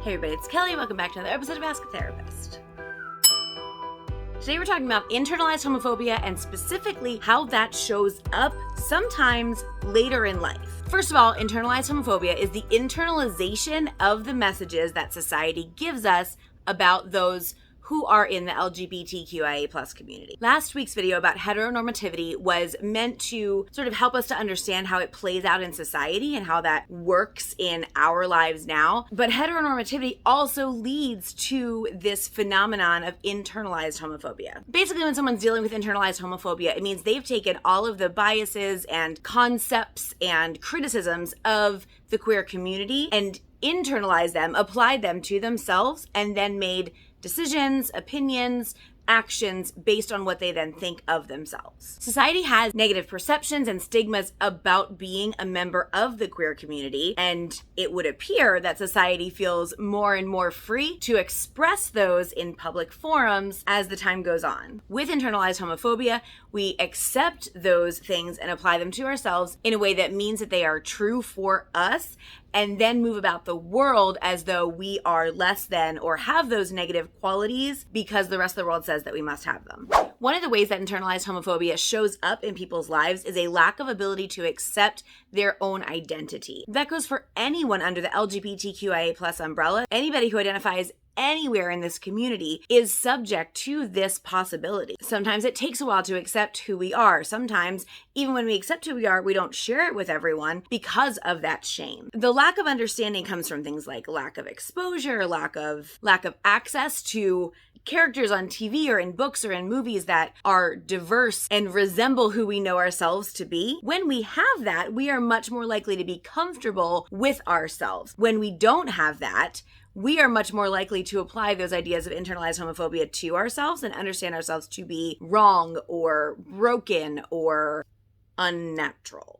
Hey everybody, it's Kelly. Welcome back to another episode of Ask a Therapist. Today we're talking about internalized homophobia and specifically how that shows up sometimes later in life. First of all, internalized homophobia is the internalization of the messages that society gives us about those who are in the LGBTQIA+ community. Last week's video about heteronormativity was meant to sort of help us to understand how it plays out in society and how that works in our lives now. But heteronormativity also leads to this phenomenon of internalized homophobia. Basically, when someone's dealing with internalized homophobia, it means they've taken all of the biases and concepts and criticisms of the queer community and internalized them, applied them to themselves, and then made decisions, opinions, actions based on what they then think of themselves. Society has negative perceptions and stigmas about being a member of the queer community, and it would appear that society feels more and more free to express those in public forums as the time goes on. With internalized homophobia, we accept those things and apply them to ourselves in a way that means that they are true for us, and then move about the world as though we are less than or have those negative qualities because the rest of the world says that we must have them. One of the ways that internalized homophobia shows up in people's lives is a lack of ability to accept their own identity. That goes for anyone under the LGBTQIA+ umbrella. Anybody who identifies anywhere in this community is subject to this possibility. Sometimes it takes a while to accept who we are. Sometimes, even when we accept who we are, we don't share it with everyone because of that shame. The lack of understanding comes from things like lack of exposure, lack of access to characters on TV or in books or in movies that are diverse and resemble who we know ourselves to be. When we have that, we are much more likely to be comfortable with ourselves. When we don't have that, we are much more likely to apply those ideas of internalized homophobia to ourselves and understand ourselves to be wrong or broken or unnatural.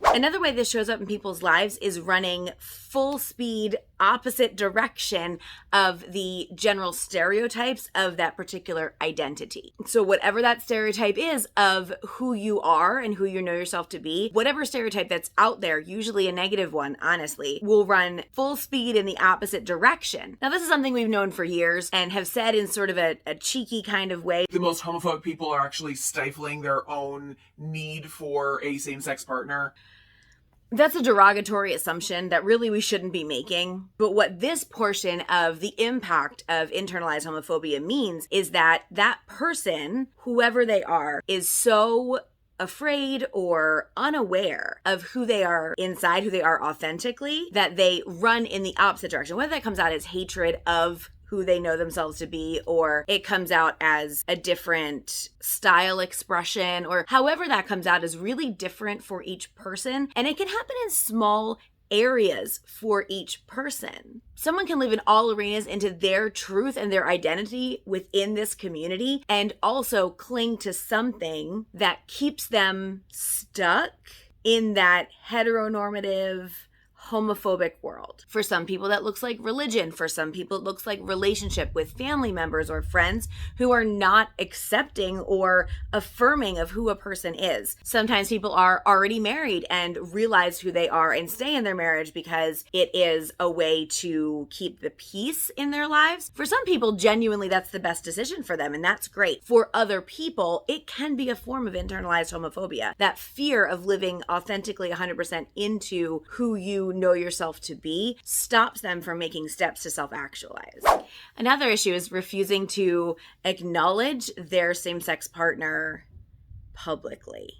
Another way this shows up in people's lives is running full speed, opposite direction of the general stereotypes of that particular identity. So whatever that stereotype is of who you are and who you know yourself to be, whatever stereotype that's out there, usually a negative one, honestly, will run full speed in the opposite direction. Now, this is something we've known for years and have said in sort of a cheeky kind of way. The most homophobic people are actually stifling their own need for a same-sex partner. That's a derogatory assumption that really we shouldn't be making. But what this portion of the impact of internalized homophobia means is that that person, whoever they are, is so afraid or unaware of who they are inside, who they are authentically, that they run in the opposite direction. Whether that comes out as hatred of who they know themselves to be, or it comes out as a different style expression, or however that comes out is really different for each person. And it can happen in small areas for each person. Someone can live in all arenas into their truth and their identity within this community and also cling to something that keeps them stuck in that heteronormative, homophobic world. For some people that looks like religion. For some people it looks like relationship with family members or friends who are not accepting or affirming of who a person is. Sometimes people are already married and realize who they are and stay in their marriage because it is a way to keep the peace in their lives. For some people, genuinely that's the best decision for them, and that's great. For other people, it can be a form of internalized homophobia. That fear of living authentically 100% into who you know yourself to be stops them from making steps to self-actualize. Another issue is refusing to acknowledge their same-sex partner publicly.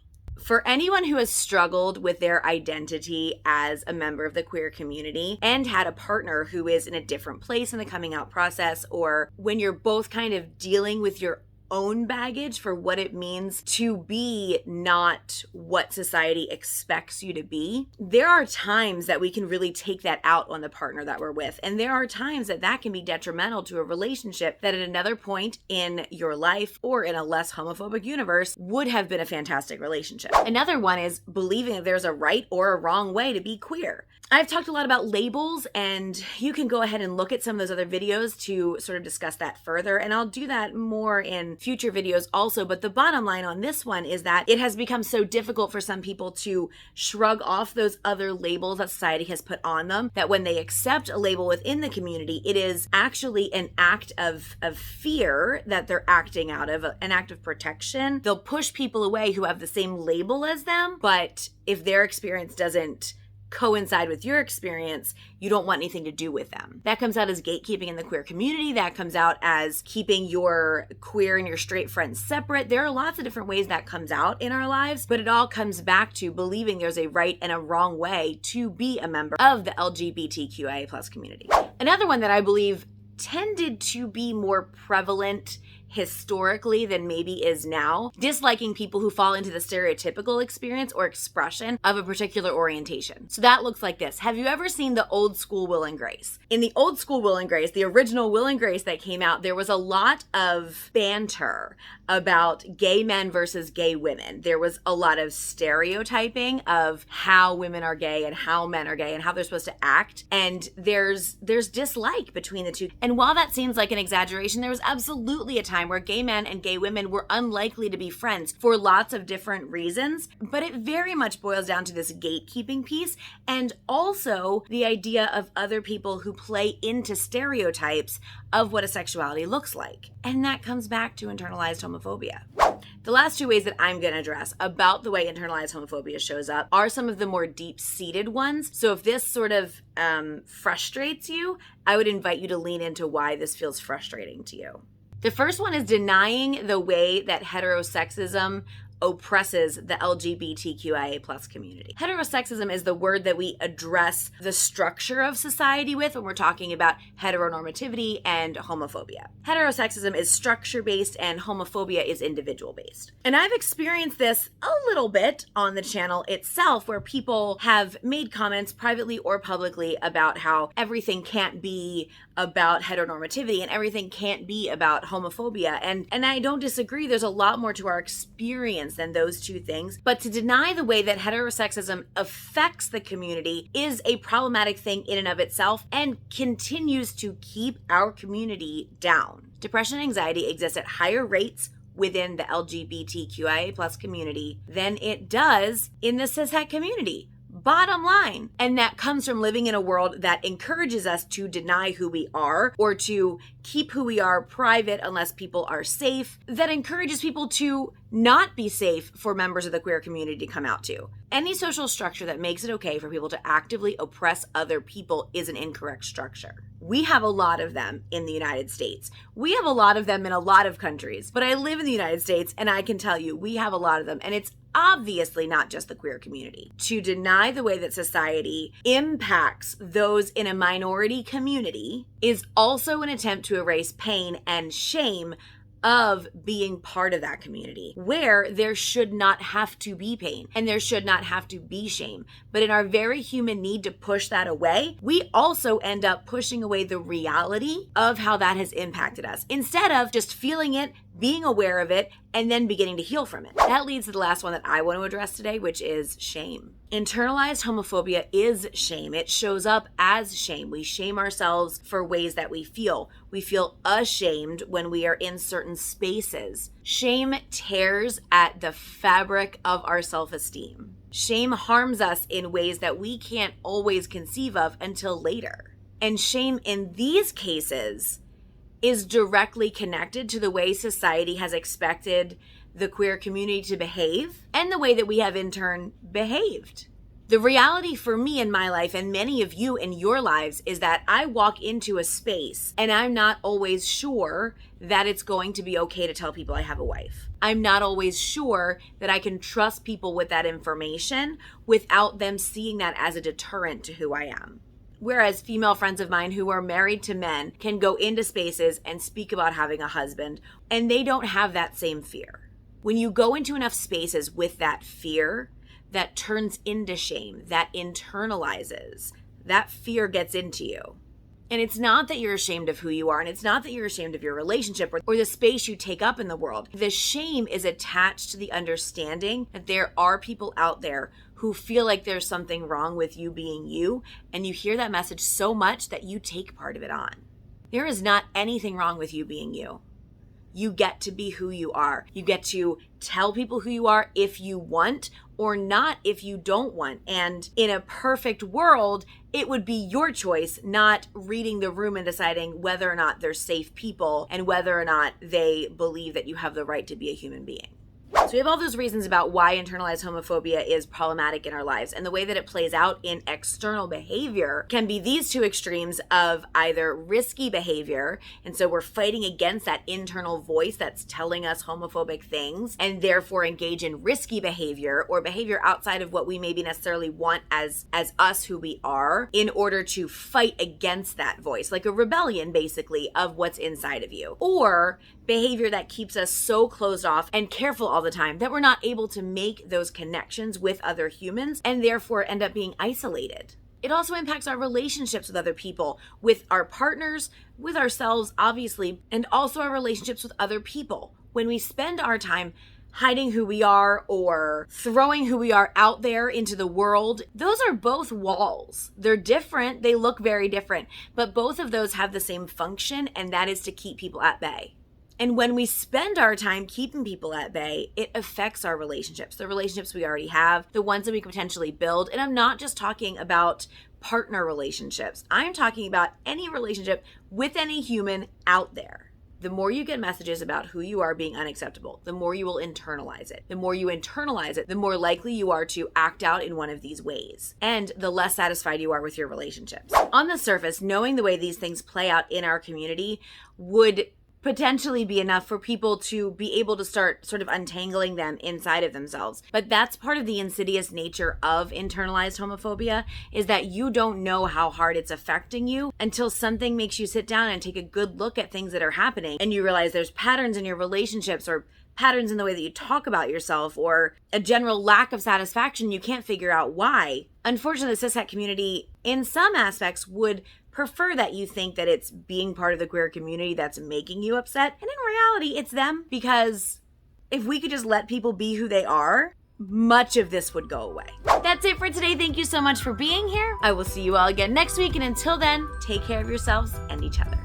For anyone who has struggled with their identity as a member of the queer community and had a partner who is in a different place in the coming out process, or when you're both kind of dealing with your own baggage for what it means to be not what society expects you to be, there are times that we can really take that out on the partner that we're with. And there are times that that can be detrimental to a relationship that at another point in your life or in a less homophobic universe would have been a fantastic relationship. Another one is believing that there's a right or a wrong way to be queer. I've talked a lot about labels, and you can go ahead and look at some of those other videos to sort of discuss that further, and I'll do that more in future videos also. But the bottom line on this one is that it has become so difficult for some people to shrug off those other labels that society has put on them, that when they accept a label within the community, it is actually an act of fear that they're acting out of, an act of protection. They'll push people away who have the same label as them, but if their experience doesn't coincide with your experience, you don't want anything to do with them. That comes out as gatekeeping in the queer community. That comes out as keeping your queer and your straight friends separate. There are lots of different ways that comes out in our lives, but it all comes back to believing there's a right and a wrong way to be a member of the LGBTQIA+ community. Another one that I believe tended to be more prevalent historically than maybe is now, disliking people who fall into the stereotypical experience or expression of a particular orientation. So that looks like this. Have you ever seen the old school Will and Grace? In the old school Will and Grace, the original Will and Grace that came out, there was a lot of banter about gay men versus gay women. There was a lot of stereotyping of how women are gay and how men are gay and how they're supposed to act. And there's dislike between the two. And while that seems like an exaggeration, there was absolutely a time where gay men and gay women were unlikely to be friends for lots of different reasons. But it very much boils down to this gatekeeping piece, and also the idea of other people who play into stereotypes of what a sexuality looks like. And that comes back to internalized homophobia. The last two ways that I'm going to address about the way internalized homophobia shows up are some of the more deep-seated ones. So if this sort of frustrates you, I would invite you to lean into why this feels frustrating to you. The first one is denying the way that heterosexism oppresses the LGBTQIA+ community. Heterosexism is the word that we address the structure of society with when we're talking about heteronormativity and homophobia. Heterosexism is structure-based and homophobia is individual-based. And I've experienced this a little bit on the channel itself, where people have made comments privately or publicly about how everything can't be about heteronormativity and everything can't be about homophobia. And I don't disagree. There's a lot more to our experience than those two things. But to deny the way that heterosexism affects the community is a problematic thing in and of itself and continues to keep our community down. Depression and anxiety exist at higher rates within the LGBTQIA+ community than it does in the cishet community. Bottom line. And that comes from living in a world that encourages us to deny who we are or to keep who we are private unless people are safe, that encourages people to not be safe for members of the queer community to come out to. Any social structure that makes it okay for people to actively oppress other people is an incorrect structure. We have a lot of them in the United States. We have a lot of them in a lot of countries, but I live in the United States and I can tell you we have a lot of them, and it's obviously not just the queer community. To deny the way that society impacts those in a minority community is also an attempt to erase pain and shame of being part of that community, where there should not have to be pain and there should not have to be shame. But in our very human need to push that away, we also end up pushing away the reality of how that has impacted us, instead of just feeling it, being aware of it, and then beginning to heal from it. That leads to the last one that I want to address today, which is shame. Internalized homophobia is shame. It shows up as shame. We shame ourselves for ways that we feel. We feel ashamed when we are in certain spaces. Shame tears at the fabric of our self-esteem. Shame harms us in ways that we can't always conceive of until later. And shame in these cases is directly connected to the way society has expected the queer community to behave and the way that we have in turn behaved. The reality for me in my life, and many of you in your lives, is that I walk into a space and I'm not always sure that it's going to be okay to tell people I have a wife. I'm not always sure that I can trust people with that information without them seeing that as a deterrent to who I am. Whereas female friends of mine who are married to men can go into spaces and speak about having a husband, and they don't have that same fear. When you go into enough spaces with that fear, that turns into shame, that internalizes, that fear gets into you. And it's not that you're ashamed of who you are, and it's not that you're ashamed of your relationship or the space you take up in the world. The shame is attached to the understanding that there are people out there who feel like there's something wrong with you being you, and you hear that message so much that you take part of it on. There is not anything wrong with you being you. You get to be who you are. You get to tell people who you are if you want, or not if you don't want. And in a perfect world, it would be your choice, not reading the room and deciding whether or not they're safe people and whether or not they believe that you have the right to be a human being. So we have all those reasons about why internalized homophobia is problematic in our lives, and the way that it plays out in external behavior can be these two extremes of either risky behavior, and so we're fighting against that internal voice that's telling us homophobic things, and therefore engage in risky behavior or behavior outside of what we maybe necessarily want as us who we are, in order to fight against that voice, like a rebellion basically of what's inside of you. Or behavior that keeps us so closed off and careful all the time that we're not able to make those connections with other humans and therefore end up being isolated. It also impacts our relationships with other people, with our partners, with ourselves, obviously, and also our relationships with other people. When we spend our time hiding who we are or throwing who we are out there into the world, those are both walls. They're different, they look very different, but both of those have the same function, and that is to keep people at bay. And when we spend our time keeping people at bay, it affects our relationships, the relationships we already have, the ones that we could potentially build. And I'm not just talking about partner relationships. I'm talking about any relationship with any human out there. The more you get messages about who you are being unacceptable, the more you will internalize it. The more you internalize it, the more likely you are to act out in one of these ways, and the less satisfied you are with your relationships. On the surface, knowing the way these things play out in our community would potentially be enough for people to be able to start sort of untangling them inside of themselves. But that's part of the insidious nature of internalized homophobia, is that you don't know how hard it's affecting you until something makes you sit down and take a good look at things that are happening, and you realize there's patterns in your relationships, or patterns in the way that you talk about yourself, or a general lack of satisfaction. You can't figure out why. Unfortunately, the cishet community in some aspects would prefer that you think that it's being part of the queer community that's making you upset. And in reality, it's them, because if we could just let people be who they are, much of this would go away. That's it for today. Thank you so much for being here. I will see you all again next week. And until then, take care of yourselves and each other.